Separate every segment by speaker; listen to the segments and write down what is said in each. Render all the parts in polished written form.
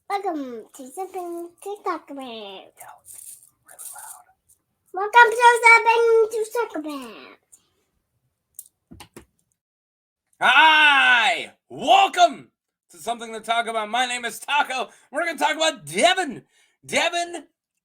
Speaker 1: Welcome to something to talk about. Really loud. Welcome to something to talk about.
Speaker 2: Hi! Welcome to Something to Talk About. My name is Taco. We're going to talk about Devon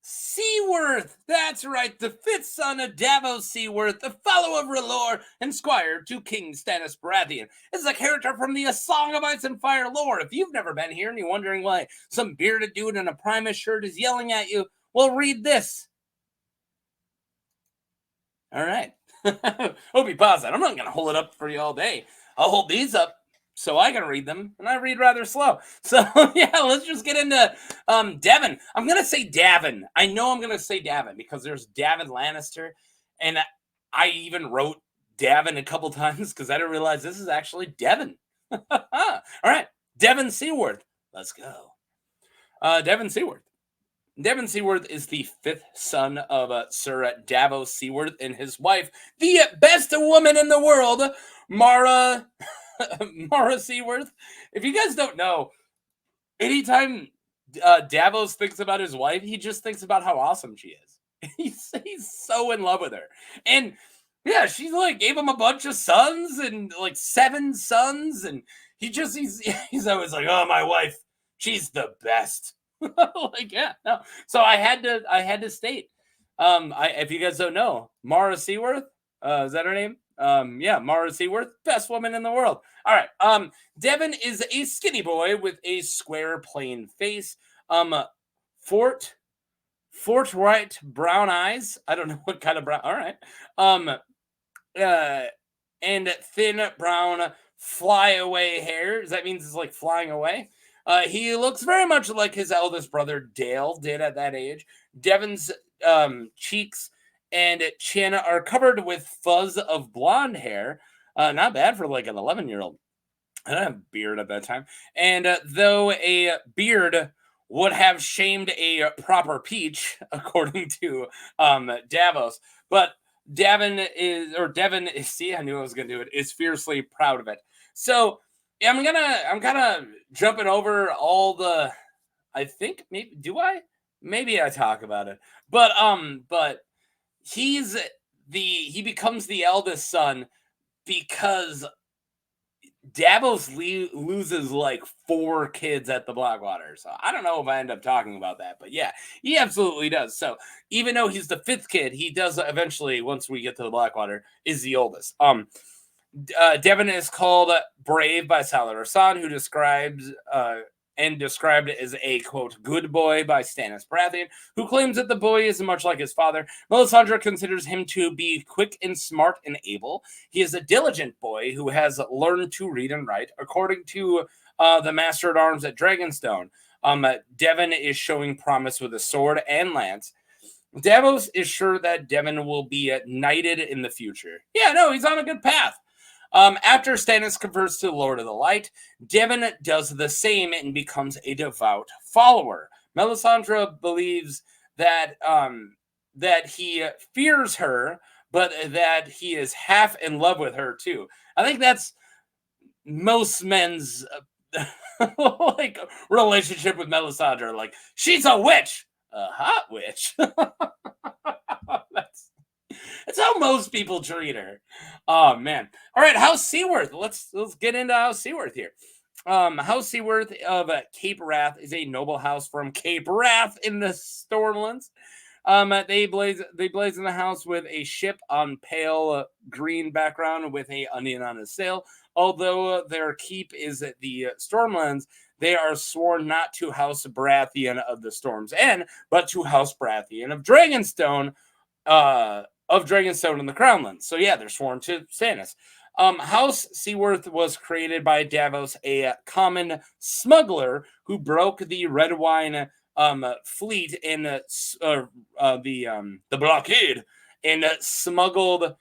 Speaker 2: Seaworth. That's right, the fifth son of Davos Seaworth, the fellow of R'hllor, and squire to King Stannis Baratheon. This is a character from the A Song of Ice and Fire lore. If you've never been here and you're wondering why some bearded dude in a Primus shirt is yelling at you, well, read this. All right. Hope you pause that. I'm not going to hold it up for you all day. I'll hold these up so I can read them, and I read rather slow. So, yeah, let's just get into Devon. I'm going to say Davin. I know I'm going to say Davin because there's Davin Lannister, and I even wrote Davin a couple times because I didn't realize this is actually Devon. All right, Devon Seaworth. Let's go. Devon Seaworth. Devon Seaworth is the fifth son of Sir Davos Seaworth and his wife, the best woman in the world, Marya Seaworth. If you guys don't know, anytime Davos thinks about his wife, he just thinks about how awesome she is. He's so in love with her. And yeah, she like gave him a bunch of sons and like 7 sons, and he's always like, oh, my wife, she's the best. Like, yeah, no. So I had to state, if you guys don't know, Marya Seaworth, is that her name? Yeah, Marya Seaworth, best woman in the world. All right. Devon is a skinny boy with a square, plain face. Forthright brown eyes. I don't know what kind of brown. All right. And thin brown flyaway hair. That means it's like flying away. He looks very much like his eldest brother Dale did at that age. Devon's cheeks and chin are covered with fuzz of blonde hair. Not bad for like an 11-year-old. I don't have a beard at that time. And though a beard would have shamed a proper peach, according to Davos, but Devon is, see, I knew I was going to do it, is fiercely proud of it. So yeah, I'm kind of jumping over all the, I think maybe I talk about it, but he becomes the eldest son because Davos loses like 4 kids at the Blackwater. So I don't know if I end up talking about that, but yeah, he absolutely does. So even though he's the 5th kid, he does eventually, once we get to the Blackwater, is the oldest. Devon is called brave by Salladhor Saan, who described as a, quote, good boy by Stannis Baratheon, who claims that the boy is much like his father. Melisandre considers him to be quick and smart and able. He is a diligent boy who has learned to read and write. According to the Master at Arms at Dragonstone, Devon is showing promise with a sword and lance. Davos is sure that Devon will be knighted in the future. Yeah, no, he's on a good path. After Stannis converts to Lord of the Light, Devon does the same and becomes a devout follower. Melisandre believes that that he fears her, but that he is half in love with her too. I think that's most men's like relationship with Melisandre. Like, she's a witch, a hot witch. That's how most people treat her. Oh man! All right, House Seaworth. Let's get into House Seaworth here. House Seaworth of Cape Wrath is a noble house from Cape Wrath in the Stormlands. They blaze in the house with a ship on pale green background with a onion on a sail. Although their keep is at the Stormlands, they are sworn not to House Baratheon of the Storm's End, but to House Baratheon of Dragonstone. In the Crownlands. So yeah, they're sworn to Stannis. House Seaworth was created by Davos, a common smuggler who broke the red wine fleet in the blockade and smuggled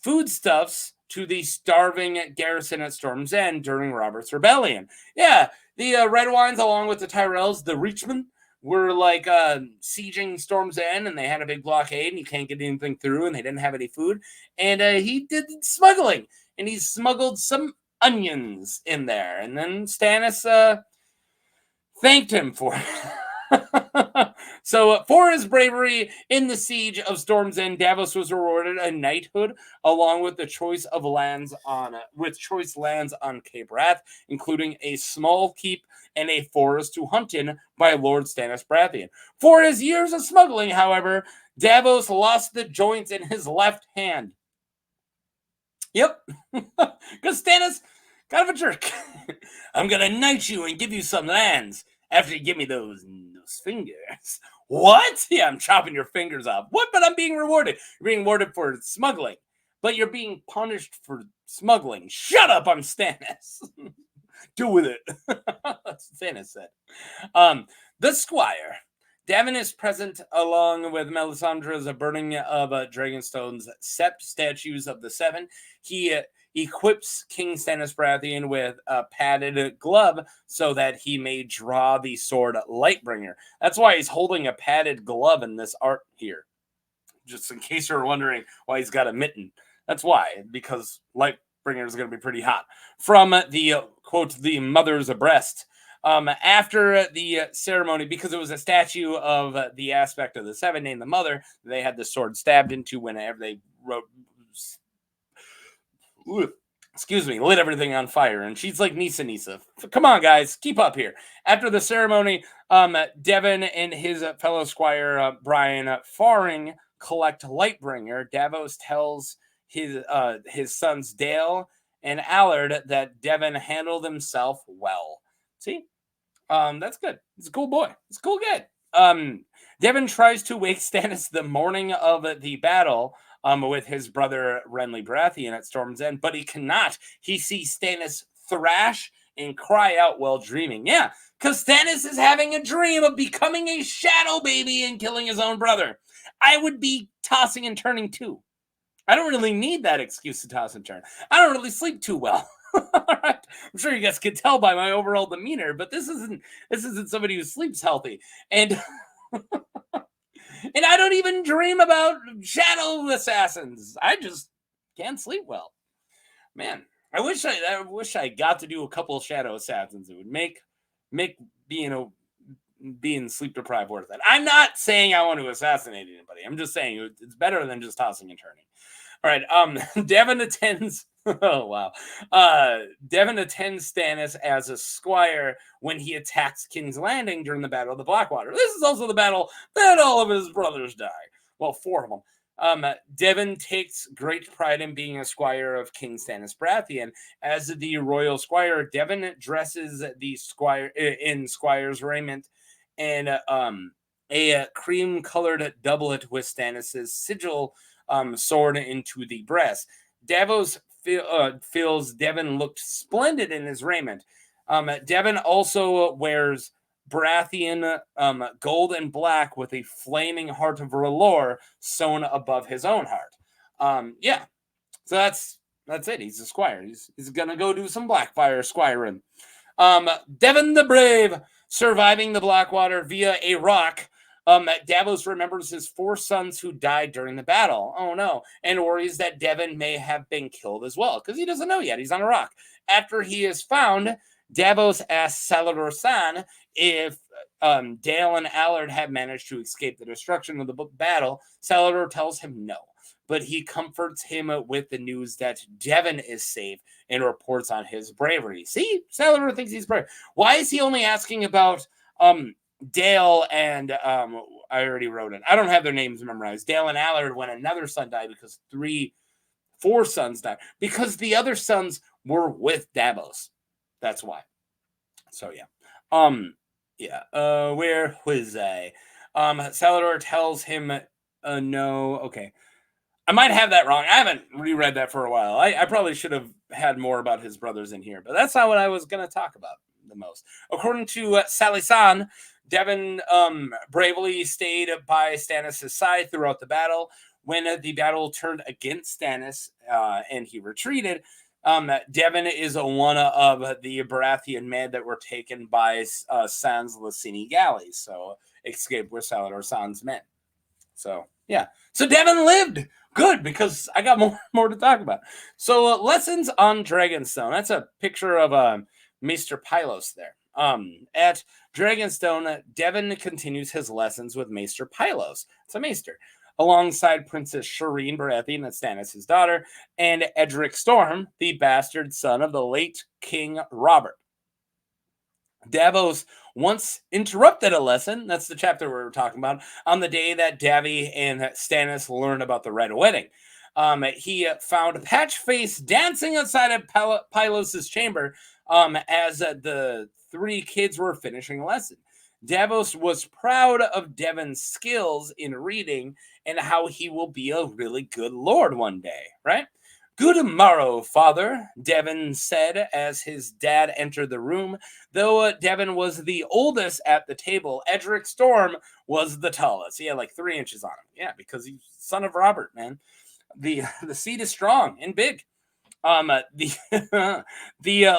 Speaker 2: foodstuffs to the starving garrison at Storm's End during Robert's Rebellion. Yeah, the red wines, along with the Tyrells, the Reachmen, were like sieging Storm's End, and they had a big blockade, and you can't get anything through, and they didn't have any food. And he did smuggling, and he smuggled some onions in there. And then Stannis thanked him for it. So, for his bravery in the siege of Storm's End, Davos was awarded a knighthood along with the choice lands on Cape Wrath, including a small keep and a forest to hunt in by Lord Stannis Baratheon. For his years of smuggling, however, Davos lost the joints in his left hand. Yep, because Stannis, kind of a jerk. I'm gonna knight you and give you some lands after you give me those fingers. What? Yeah, I'm chopping your fingers off. What? But I'm being rewarded. You're being rewarded for smuggling, but you're being punished for smuggling. Shut up! I'm Stannis. Do with it. That's what Stannis said. The Squire. Devon is present along with Melisandre's burning of Dragonstone's Sept statues of the Seven. He equips King Stannis Baratheon with a padded glove so that he may draw the sword Lightbringer. That's why he's holding a padded glove in this art here. Just in case you're wondering why he's got a mitten. That's why, because Lightbringer is going to be pretty hot. From the, quote, the mother's breast. After the ceremony, because it was a statue of the aspect of the Seven named the Mother, they had the sword stabbed into whenever they lit everything on fire. And she's like, Nisa. Come on, guys, keep up here. After the ceremony, Devon and his fellow squire, Brian Faring, collect Lightbringer. Davos tells his sons Dale and Allard that Devon handled himself well. See? That's good. He's a cool boy. He's a cool guy. Devon tries to wake Stannis the morning of the battle with his brother Renly Baratheon at Storm's End, but he cannot. He sees Stannis thrash and cry out while dreaming. Yeah, because Stannis is having a dream of becoming a shadow baby and killing his own brother. I would be tossing and turning too. I don't really need that excuse to toss and turn. I don't really sleep too well. I'm sure you guys could tell by my overall demeanor, but this isn't somebody who sleeps healthy. And and I don't even dream about shadow assassins. I just can't sleep well. Man, I wish I got to do a couple of shadow assassins. It would make being sleep deprived worth it. I'm not saying I want to assassinate anybody. I'm just saying it's better than just tossing and turning. All right, Devon attends. Oh, wow. Devon attends Stannis as a squire when he attacks King's Landing during the Battle of the Blackwater. This is also the battle that all of his brothers die. Well, 4 of them. Devon takes great pride in being a squire of King Stannis Baratheon. As the royal squire, Devon dresses the squire in squire's raiment and a cream-colored doublet with Stannis's sigil sword into the breast. Davos feels Devon looked splendid in his raiment. Devon also wears Baratheon gold and black with a flaming heart of R'hllor sewn above his own heart. Yeah, so that's it. He's a squire. He's gonna go do some Blackfire squiring. Devon the Brave, surviving the Blackwater via a rock. Davos remembers his 4 sons who died during the battle. Oh no. And worries that Devon may have been killed as well, because he doesn't know yet. He's on a rock. After he is found, Davos asks Salladhor Saan if Dale and Allard have managed to escape the destruction of the battle. Salladhor tells him no, but he comforts him with the news that Devon is safe and reports on his bravery. See? Salladhor thinks he's brave. Why is he only asking about Dale and I already wrote it. I don't have their names memorized. Dale and Allard when another son died because 4 sons died. Because the other sons were with Davos. That's why. So yeah. Where was I? Salladhor tells him no. Okay. I might have that wrong. I haven't reread that for a while. I probably should have had more about his brothers in here, but that's not what I was going to talk about the most. According to Sally San, Devon bravely stayed by Stannis' side throughout the battle. When the battle turned against Stannis and he retreated, Devon is one of the Baratheon men that were taken by Sans Lysini galleys, so escaped with Salladhor Saan's men. So, yeah. So Devon lived. Good, because I got more to talk about. So, lessons on Dragonstone. That's a picture of Maester Pylos there. At Dragonstone, Devon continues his lessons with Maester Pylos. It's a maester. Alongside Princess Shireen Baratheon, that's Stannis' daughter, and Edric Storm, the bastard son of the late King Robert. Davos once interrupted a lesson, that's the chapter we were talking about, on the day that Davy and Stannis learned about the Red Wedding. He found Patchface dancing outside of Pylos' chamber as the three kids were finishing a lesson. Davos was proud of Devon's skills in reading and how he will be a really good lord one day, right? Good morrow, father, Devon said as his dad entered the room. Though Devon was the oldest at the table, Edric Storm was the tallest. He had like 3 inches on him. Yeah, because he's son of Robert, man. The seed is strong and big. The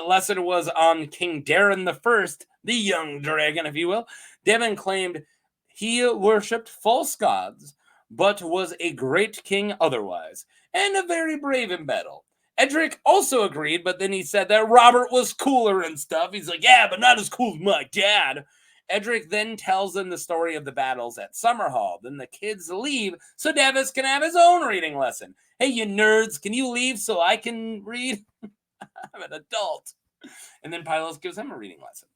Speaker 2: lesson was on King Darren I, the young dragon, if you will. Devon claimed he worshipped false gods, but was a great king otherwise, and a very brave in battle. Edric also agreed, but then he said that Robert was cooler and stuff. He's like, yeah, but not as cool as my dad. Edric then tells them the story of the battles at Summerhall. Then the kids leave so Davos can have his own reading lesson. Hey, you nerds, can you leave so I can read? I'm an adult. And then Pylos gives him a reading lesson.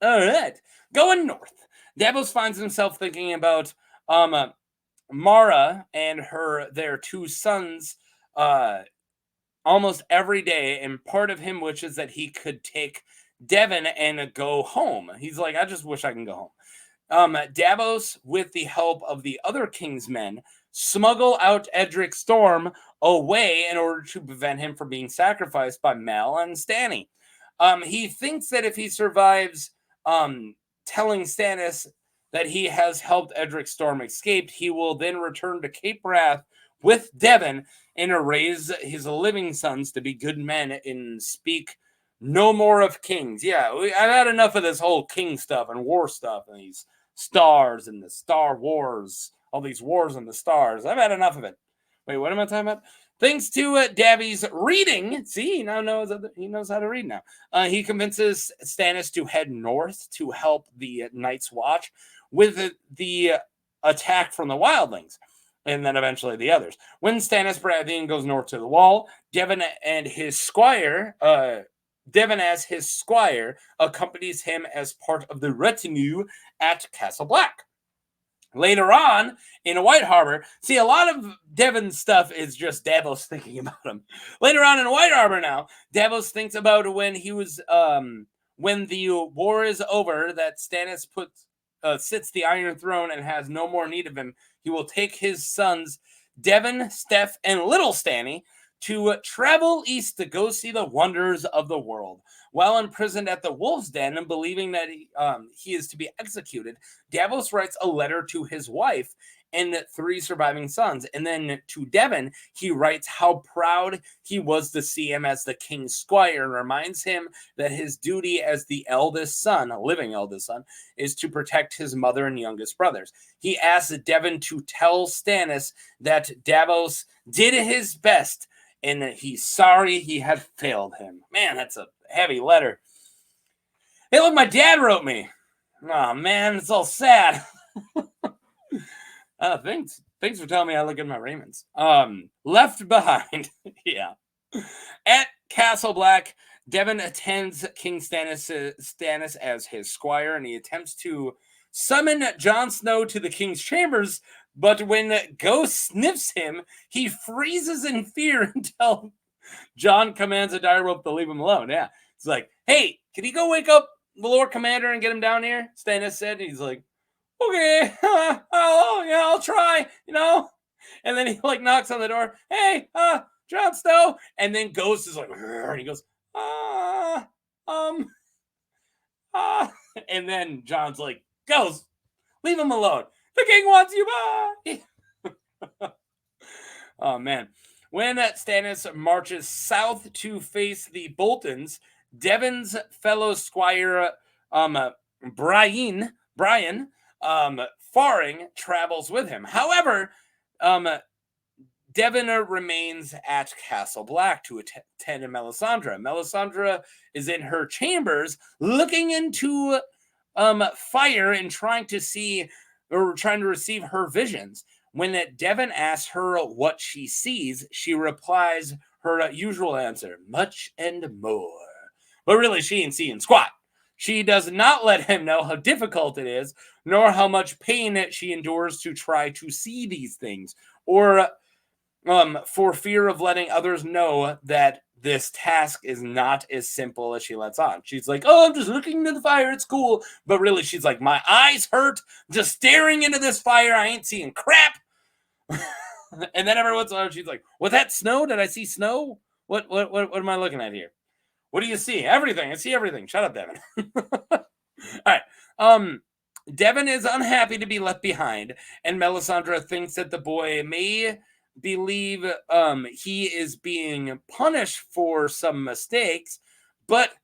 Speaker 2: All right, going north. Davos finds himself thinking about Marya and their 2 sons almost every day, and part of him wishes that he could take Devon and go home. He's like, I just wish I can go home. Davos, with the help of the other king's men, smuggle out Edric Storm away in order to prevent him from being sacrificed by Mel and Stanny. He thinks that if he survives telling Stannis that he has helped Edric Storm escape, he will then return to Cape Wrath with Devon and raise his living sons to be good men and speak no more of kings. Yeah, I've had enough of this whole king stuff and war stuff and these stars and the Star Wars, all these wars and the stars. I've had enough of it. Wait, what am I talking about? Thanks to Davy's reading, see, he knows how to read now. He convinces Stannis to head north to help the Night's Watch with the attack from the wildlings, and then eventually the others. When Stannis Baratheon goes north to the Wall, Devon as his squire accompanies him as part of the retinue at Castle Black. Later on, in White Harbor, see, a lot of Devon's stuff is just Davos thinking about him. Later on in White Harbor now, Davos thinks about when he was, when the war is over, that Stannis sits the Iron Throne and has no more need of him. He will take his sons, Devon, Steph, and Little Stanny, to travel east to go see the wonders of the world. While imprisoned at the Wolf's Den and believing that he is to be executed, Davos writes a letter to his wife and 3 surviving sons. And then to Devon, he writes how proud he was to see him as the king's squire and reminds him that his duty as the eldest son, a living eldest son, is to protect his mother and youngest brothers. He asks Devon to tell Stannis that Davos did his best and that he's sorry he had failed him. Man, that's a heavy letter. Hey, look, my dad wrote me. Oh, man, it's all sad. Thanks for telling me I look at my Raymonds. Left behind. Yeah. At Castle Black, Devon attends King Stannis as his squire, and he attempts to summon Jon Snow to the king's chambers, but when Ghost sniffs him, he freezes in fear until Jon commands a direwolf to leave him alone. Yeah. It's like, hey, can you go wake up the Lord Commander and get him down here? Stannis said. And he's like, okay, I'll try, And then he knocks on the door. Hey, Jon Snow. And then Ghost is like, and he goes, and then Jon's like, Ghost, leave him alone. The king wants you, bye. Oh, man. When Stannis marches south to face the Boltons, Devon's fellow squire, Brian, Faring, travels with him. However, Devon remains at Castle Black to attend to Melisandre. Melisandre is in her chambers looking into fire and trying to receive her visions. When Devon asks her what she sees, she replies her usual answer, much and more. But really, she ain't seeing squat. She does not let him know how difficult it is, nor how much pain she endures to try to see these things, or for fear of letting others know that this task is not as simple as she lets on. She's like, oh, I'm just looking into the fire. It's cool. But really, she's like, my eyes hurt just staring into this fire. I ain't seeing crap. And then every once in a while, she's like, was that snow? Did I see snow? What am I looking at here? What do you see? Everything. I see everything. Shut up, Devon. All right. Devon is unhappy to be left behind, and Melisandre thinks that the boy may believe he is being punished for some mistakes, but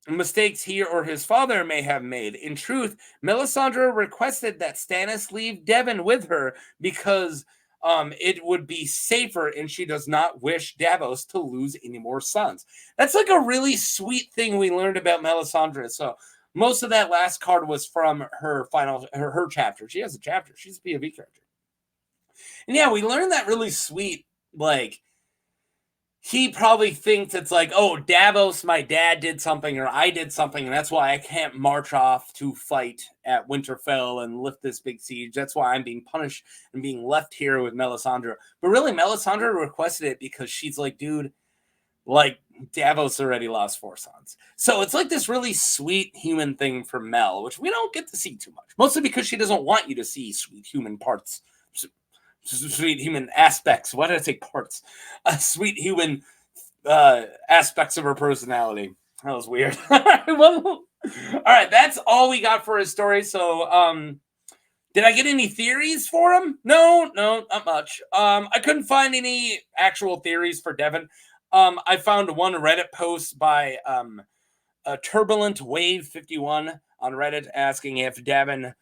Speaker 2: mistakes he or his father may have made. In truth, Melisandre requested that Stannis leave Devon with her because it would be safer, and she does not wish Davos to lose any more sons. That's like a really sweet thing we learned about Melisandre. So most of that last card was from her chapter. She has a chapter. She's a POV character. And yeah, we learned that really sweet, like, he probably thinks it's like, oh, Davos, my dad did something, or I did something, and that's why I can't march off to fight at Winterfell and lift this big siege. That's why I'm being punished and being left here with Melisandre. But really, Melisandre requested it because she's like, dude, like, Davos already lost 4 sons. So it's like this really sweet human thing for Mel, which we don't get to see too much. Mostly because she doesn't want you to see sweet human parts. Sweet human aspects. Why did I say parts? Sweet human aspects of her personality. That was weird. All right, that's all we got for his story. So, did I get any theories for him? No, not much. I couldn't find any actual theories for Devon. I found one Reddit post by a Turbulent Wave 51 on Reddit asking if Devon,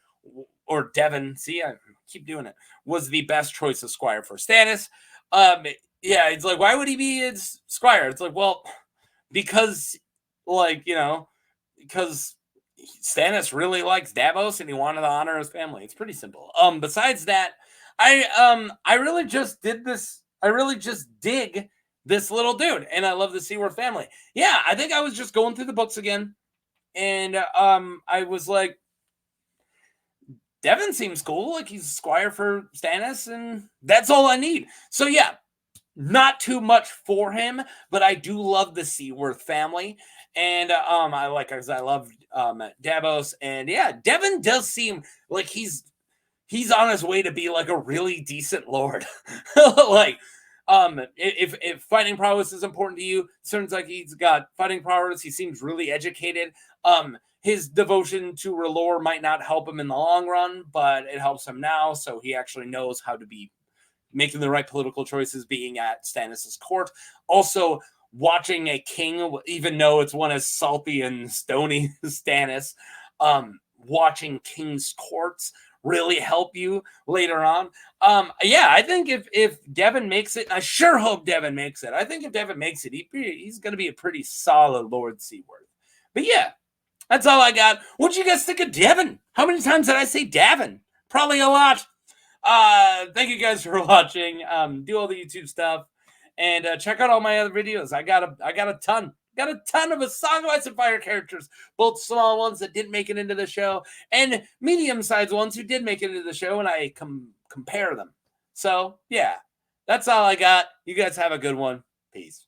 Speaker 2: see, I keep doing it, was the best choice of squire for Stannis. Yeah, it's like, why would he be his squire? It's like, well, because, like, you know, because Stannis really likes Davos and he wanted to honor his family. It's pretty simple. Besides that, I really just did this. I really just dig this little dude, and I love the Seaworth family. Yeah, I think I was just going through the books again, and I was like, Devon seems cool. Like, he's a squire for Stannis, and that's all I need. So yeah, not too much for him, but I do love the Seaworth family, and I love Davos, and yeah, Devon does seem like he's on his way to be like a really decent lord. Like, if fighting prowess is important to you, it seems like he's got fighting prowess. He seems really educated. His devotion to Lore might not help him in the long run, but it helps him now. So he actually knows how to be making the right political choices, being at Stannis' court. Also, watching a king, even though it's one as salty and stony as Stannis, watching king's courts really help you later on. Yeah, I think if Devon makes it, I sure hope Devon makes it. I think if Devon makes it, he's going to be a pretty solid Lord Seaworth. But yeah, that's all I got. What'd you guys think of Devon? How many times did I say Devon? Probably a lot. Thank you guys for watching. Do all the YouTube stuff, and check out all my other videos. I got a ton. Got a ton of A Song of Ice and Fire characters, both small ones that didn't make it into the show and medium-sized ones who did make it into the show, and I compare them. So, yeah, that's all I got. You guys have a good one. Peace.